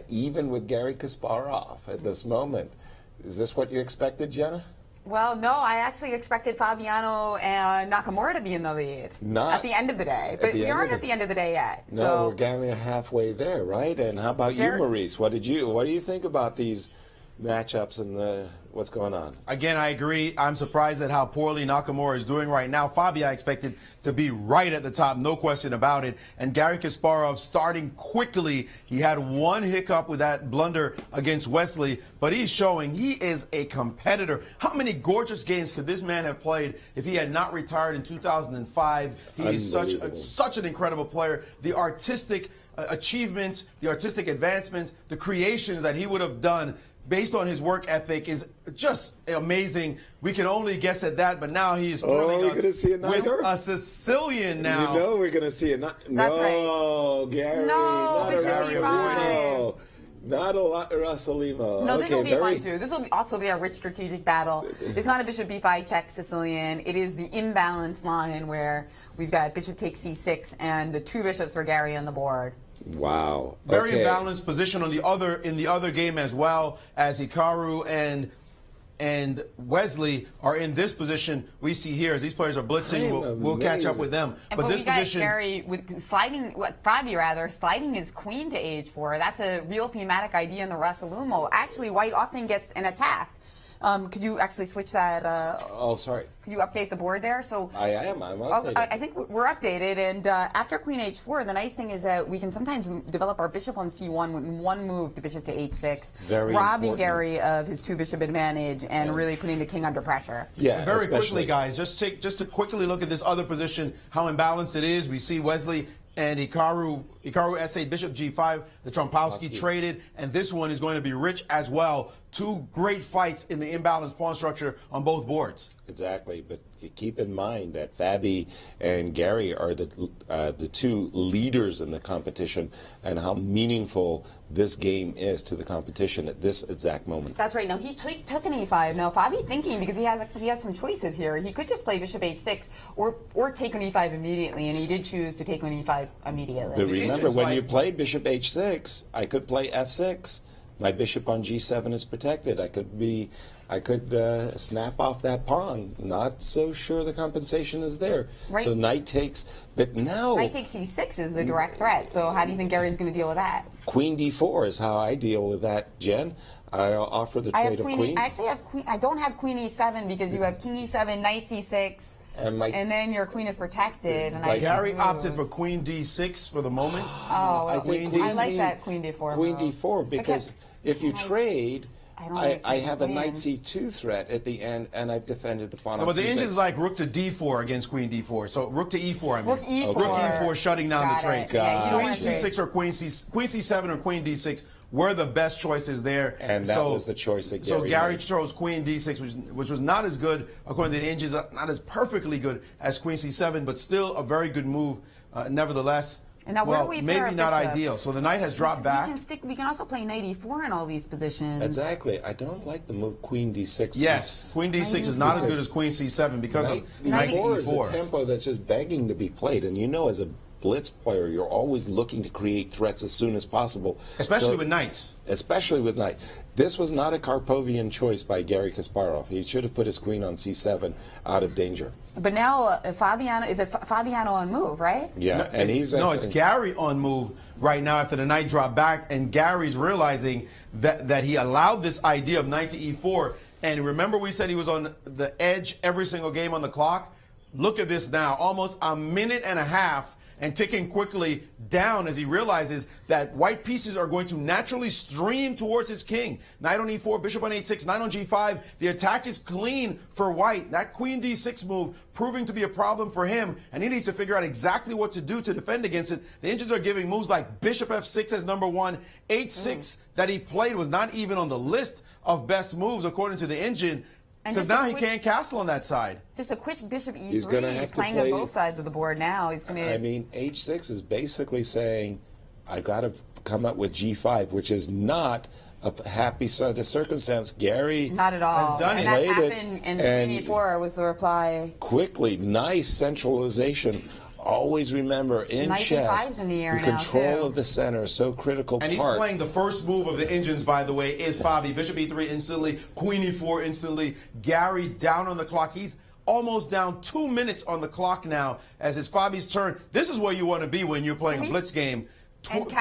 even with Gary Kasparov at this moment. Is this what you expected, Jenna? Well, no, I actually expected Fabiano and Nakamura to be in the lead at the end of the day. But we aren't at the end of the day yet. No, so. we're getting halfway there, right? And how about you, Maurice? What do you think about these matchups and what's going on? Again, I agree. I'm surprised at how poorly Nakamura is doing right now. Fabi, I expected to be right at the top, no question about it. And Gary Kasparov starting quickly. He had one hiccup with that blunder against Wesley, but he's showing he is a competitor. How many gorgeous games could this man have played if he had not retired in 2005? He is such an incredible player. The artistic achievements, the artistic advancements, the creations that he would have done based on his work ethic is just amazing. We can only guess at that, but now he's thrilling us with a Sicilian now. You know we're going to see That's right. Gary. No, Not a Rossolimo. No, this will be fun too. This will also be a rich strategic battle. It's not a bishop b5 check Sicilian. It is the imbalanced line where we've got bishop takes c6 and the two bishops for Gary on the board. Wow. Very balanced position on the other game as well, as Hikaru and Wesley are in this position we see here. As these players are blitzing, we'll catch up with them. But this position, Gary with sliding, Fabi sliding his queen to h4. That's a real thematic idea in the Rossolimo. Actually, White often gets an attack. Could you actually switch that? Oh, sorry. Could you update the board there? So I'm updated. I think we're updated, and after Queen H4, the nice thing is that we can sometimes develop our bishop on C1 with one move to bishop to H6, robbing Gary of his two bishop advantage and really putting the king under pressure. Yeah, very quickly, guys. Just to quickly look at this other position, how imbalanced it is. We see Wesley and Hikaru S8, bishop G5, the Trompowsky traded, and this one is going to be rich as well. Two great fights in the imbalanced pawn structure on both boards. Exactly, but keep in mind that Fabi and Gary are the two leaders in the competition, and how meaningful this game is to the competition at this exact moment. That's right. Now he took an e5. Now Fabi thinking, because he has some choices here. He could just play bishop h6 or take an e5 immediately, and he did choose to take an e5 immediately. But remember, when you play bishop h6, I could play f6. My bishop on g7 is protected. I could snap off that pawn. Not so sure the compensation is there. Right. So knight takes, but now knight takes c6 is the direct threat. So how do you think Gary's going to deal with that? Queen d4 is how I deal with that, Jen. I offer the trade of queens. I actually have queen. I don't have queen e7 because you have king e7, knight c6. And then your queen is protected. And Gary opted for queen d6 for the moment. Oh, well, I like that queen d4. Queen d4 because if you trade, I have a knight c2 threat at the end, and I've defended the pawn on but the c6. engine's like rook to d4 against queen d4. So rook to e4, I mean. Rook e4. Rook e4 shutting down the trade. Queen c6 or queen c7 or queen d6 were the best choices there. And that was the choice that Gary Gary made. chose queen d6, which was not as good, according to the engines, not as perfectly good as queen c7, but still a very good move nevertheless. And now, where do we pair maybe not ideal. So the knight has dropped back. We can also play knight e4 in all these positions. Exactly. I don't like the move queen d6. Yes, queen d6 is not as good as queen c7 because of knight e4. Is a tempo that's just begging to be played, and you know, as a blitz player, you're always looking to create threats as soon as possible. Especially with knights. Especially with knights. This was not a Karpovian choice by Gary Kasparov. He should have put his queen on c7 out of danger. But now Fabiano, is it Fabiano on move, right? Yeah, it's Gary on move right now after the knight dropped back, and Gary's realizing that he allowed this idea of knight to e4. And remember, we said he was on the edge every single game on the clock. Look at this now, almost a minute and a half. And ticking quickly down as he realizes that white pieces are going to naturally stream towards his king. Knight on e4, bishop on h6, knight on g5. The attack is clean for white. That queen d6 move proving to be a problem for him, and he needs to figure out exactly what to do to defend against it. The engines are giving moves like bishop f6 as number one. h6 that he played was not even on the list of best moves according to the engine. Because now he can't castle on that side. Just a quick bishop e3. He's going to have playing to play on both sides of the board now. He's going to. I mean, h6 is basically saying, I've got to come up with g5, which is not a happy set of circumstance. Gary not at all. Has done and it. That happened in queen e4 was the reply. Quickly, nice centralization always remember in Knight chess, D5's in the air the now, control too. of the center is so critical. And he's playing the first move of the engines, by the way, is Fabi. Bishop E3 instantly, Queen E4 instantly. Gary down on the clock. He's almost down 2 minutes on the clock now as it's Fabi's turn. This is where you want to be when you're playing a blitz game.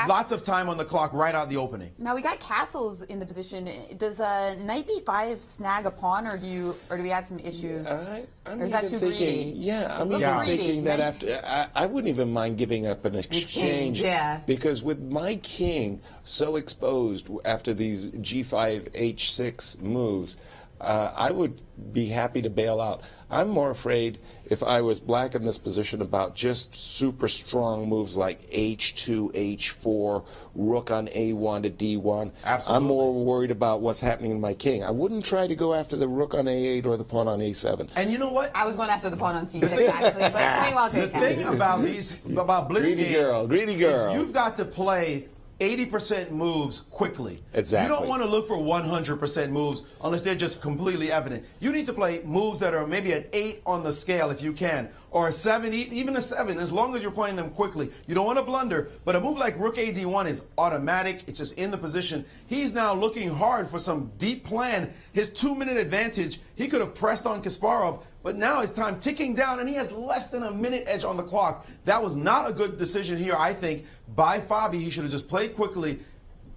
Lots of time on the clock right out the opening. Now we got castles in the position. Does Knight B5 snag a pawn, or do we have some issues? I'm or is that too greedy? Yeah, I'm even thinking that after I wouldn't even mind giving up an exchange. Yeah. Because with my king so exposed after these G5 H6 moves, I would be happy to bail out. I'm more afraid if I was black in this position about just super strong moves like H2, H4, rook on A1 to D1. Absolutely. I'm more worried about what's happening in my king. I wouldn't try to go after the rook on A8 or the pawn on A7. And you know what? I was going after the pawn on C6 actually, but pretty well The thing about blitz Greedy games, girl, greedy girl. is you've got to play 80% moves quickly. Exactly. You don't want to look for 100% moves unless they're just completely evident. You need to play moves that are maybe an 8 on the scale if you can, or a 7, even a 7, as long as you're playing them quickly. You don't want to blunder, but a move like Rook AD1 is automatic. It's just in the position. He's now looking hard for some deep plan. His 2-minute advantage, he could have pressed on Kasparov, but now his time ticking down, and he has less than a minute edge on the clock. That was not a good decision here, I think, by Fabi. He should have just played quickly.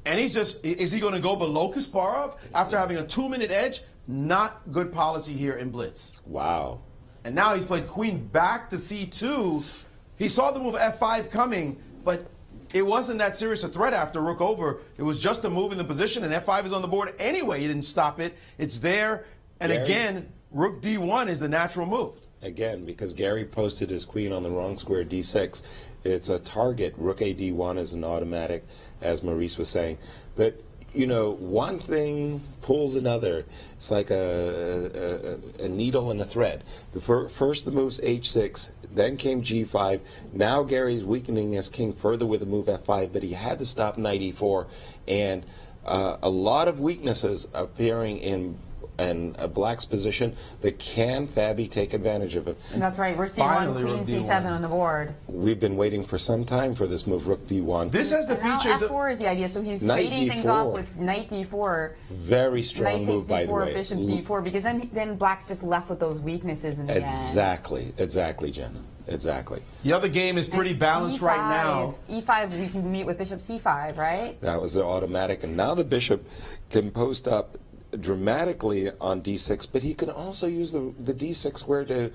And is he going to go below Kasparov after having a 2-minute edge? Not good policy here in blitz. Wow. And now he's played queen back to C2. He saw the move F5 coming, but it wasn't that serious a threat after rook over. It was just a move in the position, and F5 is on the board anyway. He didn't stop it. It's there. And again, rook D1 is the natural move. Again, because Gary posted his queen on the wrong square, D6. It's a target. Rook A D1 is an automatic, as Maurice was saying. But, you know, one thing pulls another. It's like a needle and a thread. First the move's H6, then came G5. Now Gary's weakening his king further with the move F5, but he had to stop Knight E4. And a lot of weaknesses appearing in a black's position, but can Fabi take advantage of it? And that's right, Rook D1, Queen C7 on the board. We've been waiting for some time for this move, Rook D1. This has the features of F4 is the idea, so he's trading things off with Knight D4. Very strong move, by the way. Bishop D4, because then black's just left with those weaknesses in the end. Exactly, Jenna. Exactly. The other game is pretty balanced E5, right now. E5, we can meet with Bishop C5, right? That was the automatic, and now the bishop can post up dramatically on D6, but he can also use the D6 square to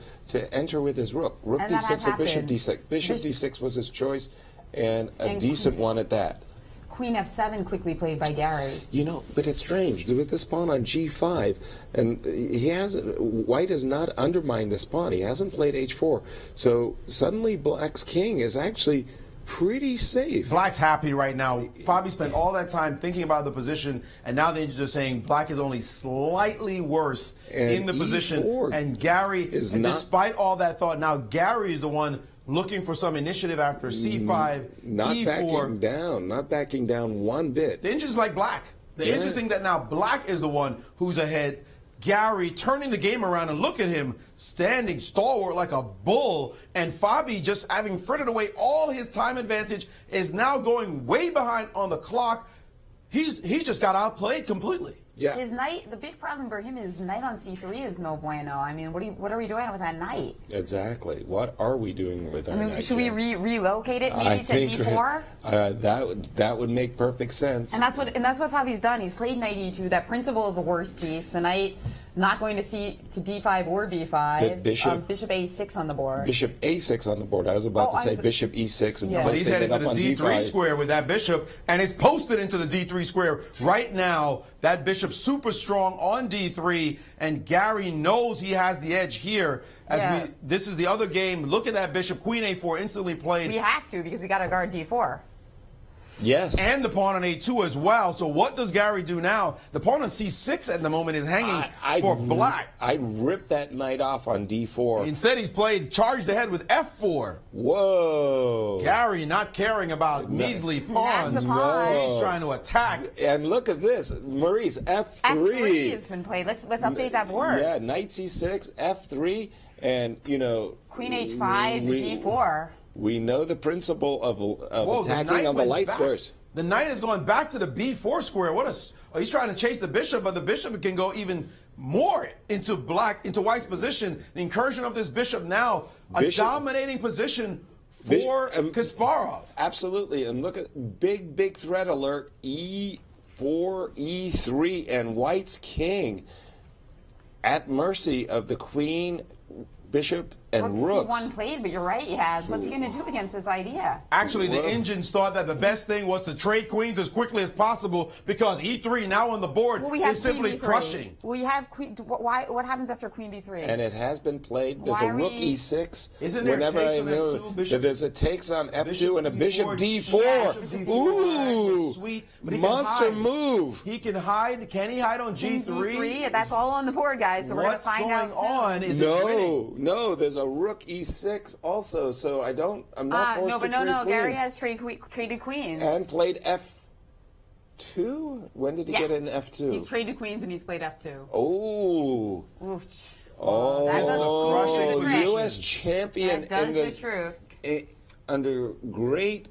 enter with his rook. Rook D6 or Bishop D6. Bishop D6 was his choice, and a decent one at that. Queen F7 quickly played by Gary. You know, but it's strange with this pawn on G5, and White has not undermined this pawn. He hasn't played H4, so suddenly Black's king is actually pretty safe. Black's happy right now. Fabi spent all that time thinking about the position, and now they're just saying Black is only slightly worse in the position. And Gary, despite all that thought, now Gary is the one looking for some initiative after C5, not E4. Not backing down one bit. The engine's like Black. The interesting that now Black is the one who's ahead. Gary turning the game around, and look at him standing stalwart like a bull, and Fabi just having frittered away all his time advantage is now going way behind on the clock. He's just got outplayed completely. Yeah. His knight, the big problem for him is knight on C3 is no bueno. I mean, what are we doing with that knight? Exactly. What are we doing with that knight? Should we relocate it maybe to D4? That would make perfect sense. And that's what Fabi's done. He's played knight E2, that principle of the worst piece. The knight not going to D5 or B5. Bishop A6 on the board. Bishop A6 on the board. I was about to say Bishop E6. And But he's headed to the D3 square with that bishop, and it's posted into the D3 square right now. That bishop super strong on D3, and Gary knows he has the edge here. This is the other game. Look at that bishop, Queen A4 instantly played. We have to, because we got to guard D4. Yes. And the pawn on A2 as well. So what does Gary do now? The pawn on C6 at the moment is hanging for Black. I ripped that knight off on D4. Instead, he's charged ahead with F4. Whoa. Gary not caring about measly pawns. No. He's trying to attack. And look at this. Maurice, F3. F3 has been played. Let's update that board. Yeah, knight C6, F3, and, you know. Queen H5 to G4. We know the principle of Whoa, attacking on the light back. squares. The knight is going back to the b4 square. He's trying to chase the bishop, but the bishop can go even more into white's position. The incursion of this bishop now, a dominating position for Kasparov. Absolutely, and look at big threat alert, e4, e3, and white's king at mercy of the queen, bishop, and rooks. C1 played, but you're right, he has. What's he going to do against this idea? Actually, the Indians thought that the best thing was to trade queens as quickly as possible because e3 now on the board is simply crushing. We have queen. What happens after queen b3? And it has been played. There's a rook e6. Isn't there takes on f2, bishop? There's a takes on f2 and a bishop d4. Yeah, bishop d4. Ooh, sweet. But he monster can move. He can hide. Can he hide on g3? G3. That's all on the board, guys. So we're going to find out soon. What's going on? Is it winning? No. There's a rook e6 also. So I'm not forced to trade no. queens. Gary has traded queens And played f2. When did he get in f2? He's traded queens and he's played f2. Oh. Oof. Oh, that does the U.S. champion that does the trick. Under great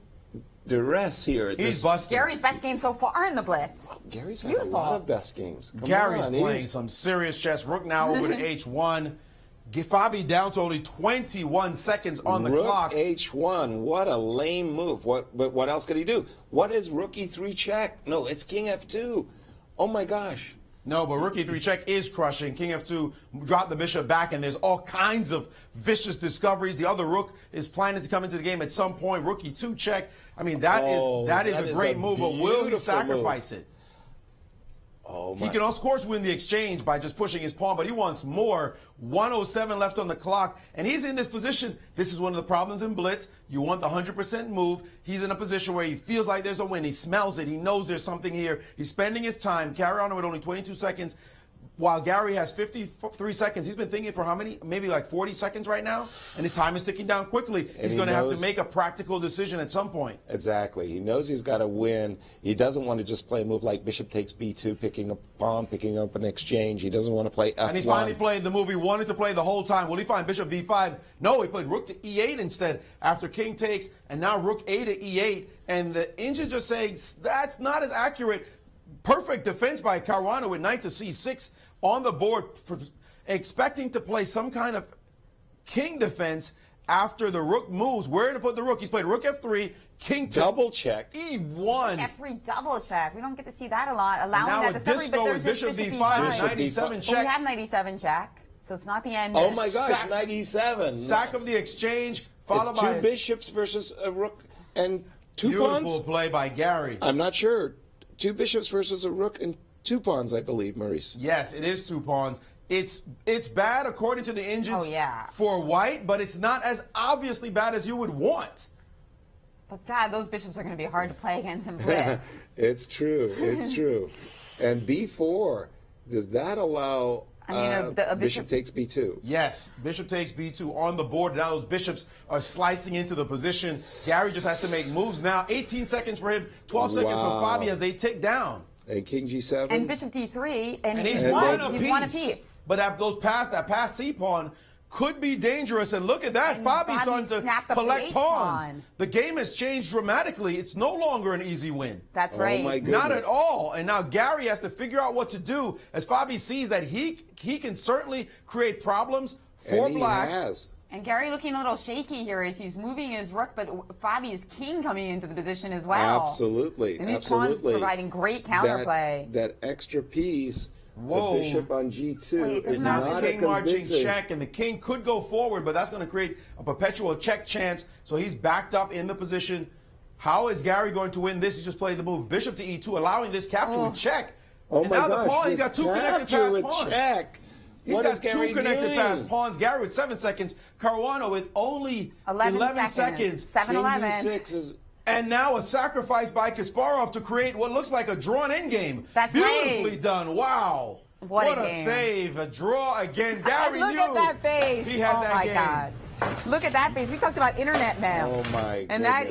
duress here. He's busting. Gary's best game so far in the Blitz. Gary's had a lot of best games. Gary's playing some serious chess. Rook now over to h1. Fabi down to only 21 seconds on the clock. h1. What a lame move. But what else could he do? What is rook e3 check? No, it's king f2. Oh my gosh. No, but rook e3 check is crushing. King f2 dropped the bishop back, and there's all kinds of vicious discoveries. The other rook is planning to come into the game at some point. Rook e2 check. I mean, that is a great move, but will he sacrifice it? Oh my. He can, of course, win the exchange by just pushing his pawn, but he wants more. 107 left on the clock, and he's in this position. This is one of the problems in Blitz. You want the 100% move. He's in a position where he feels like there's a win. He smells it. He knows there's something here. He's spending his time. Caruana with only 22 seconds. While Gary has 53 seconds, he's been thinking for how many? Maybe like 40 seconds right now? And his time is ticking down quickly. He's going to have to make a practical decision at some point. Exactly. He knows he's got to win. He doesn't want to just play a move like bishop takes b2, picking up pawn, picking up an exchange. He doesn't want to play f1. And he's finally played the move he wanted to play the whole time. Will he find bishop b5? No, he played rook to e8 instead after king takes, and now rook a to e8. And the Indians are saying that's not as accurate. Perfect defense by Caruana with knight to c6 on the board, expecting to play some kind of king defense after the rook moves. Where to put the rook? He's played rook f3, king to double check, e1. F3 double check. We don't get to see that a lot. Allowing that discovery, but there's just bishop b5, knight e7 check. We have knight e7 check, so it's not the end. Oh my gosh, knight e7. Sack of the exchange, followed by two bishops versus a rook and two pawns. Beautiful play by Gary. I'm not sure. Two bishops versus a rook and two pawns, I believe, Maurice. Yes, it is two pawns. It's bad according to the Indians for white, but it's not as obviously bad as you would want. But God, those bishops are going to be hard to play against in Blitz. It's true. It's true. And b4, does that allow a bishop takes b2? Yes, bishop takes b2 on the board. Now those bishops are slicing into the position. Gary just has to make moves now. 18 seconds for him, 12 seconds for Fabi as they tick down. And king g7. And bishop d3, and he's won a piece. But that pass c pawn could be dangerous. And look at that, and Fabi's starting to collect pawns. The game has changed dramatically. It's no longer an easy win. That's right. Oh my goodness. Not at all. And now Gary has to figure out what to do as Fabi sees that he can certainly create problems for black. He has. And Gary looking a little shaky here as he's moving his rook, but Fabi is king coming into the position as well. Absolutely. And these pawns providing great counterplay. That extra piece, the bishop on g2, is now not the king marching check, and the king could go forward, but that's going to create a perpetual check chance. So he's backed up in the position. How is Gary going to win this? He just played the move bishop to e2, allowing this capture with check. Oh and my now gosh, the pawn, he's got two connected pass pawns. Check. He's got two connected pass pawns. Gary with 7 seconds. Caruana with only 11 seconds. 7-11. And now a sacrifice by Kasparov to create what looks like a drawn endgame. That's beautifully done. Wow. What a save. A draw again. Gary Look at that face. He had that game. Oh, my God. Look at that face. We talked about internet mail. Oh, my goodness. And that